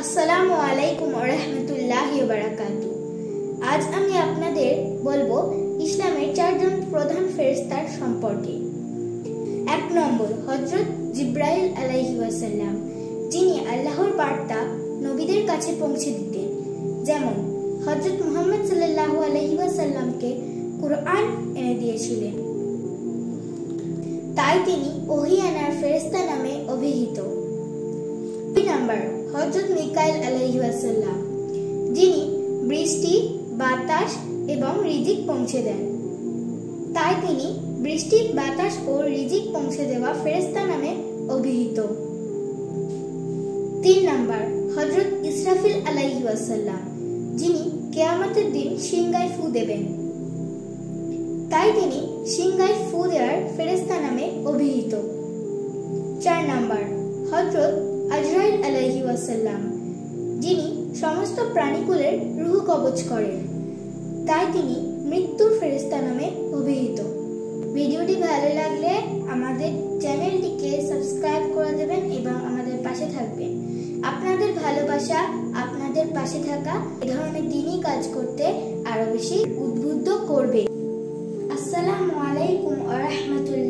আসসালামু আলাইকুম ওয়া রাহমাতুল্লাহি ওয়া বারাকাতুহু। আজ আমি আপনাদের বলবো ইসলামের চারজন প্রধান ফেরেশতার সম্পর্কে। ১ নম্বর, হযরত জিবরাইল আলাইহিস সালাম, যিনি আল্লাহর বার্তা নবীদের কাছে পৌঁছে দিতেন। যেমন হযরত মুহাম্মদ সাল্লাল্লাহু আলাইহি ওয়াসাল্লামকে কুরআন এনে দিয়েছিলেন, তাই তিনি ওহী আনার ফেরেশতা নামে অভিহিত। ২ নম্বর, হযরত মিকাইল আলাইহিস সালাম, যিনি বৃষ্টি, বাতাস এবং রিজিক পৌঁছে দেন, তাই তিনি বৃষ্টি, বাতাস ও রিজিক পৌঁছে দেওয়া ফেরেশতা নামে অভিহিত। ৩ নম্বর, হযরত ইসরাফিল আলাইহিস সালাম, যিনি কিয়ামতের দিন সিংহায় ফু দেবেন, তাই তিনি সিংহায় ফু দেওয়ার ফেরেশতা নামে অভিহিত। ৪ নম্বর, হযরত আজরাইল আলাইহিস সালাম, যিনি সমস্ত প্রাণীকুলের রূহ কবজ করেন, তাই তিনি মৃত্যুর ফেরেশতা নামে অভিহিত। ভিডিওটি ভালো লাগলে আমাদের চ্যানেলটিকে সাবস্ক্রাইব করে দেবেন এবং আমাদের পাশে থাকবেন। আপনাদের ভালোবাসা আপনাদের পাশে থাকা এই ধরনের দ্বীনি কাজ করতে আরো বেশি উদ্বুদ্ধ করবে। আসসালামু আলাইকুম ওয়া রাহমাতুল্লাহ।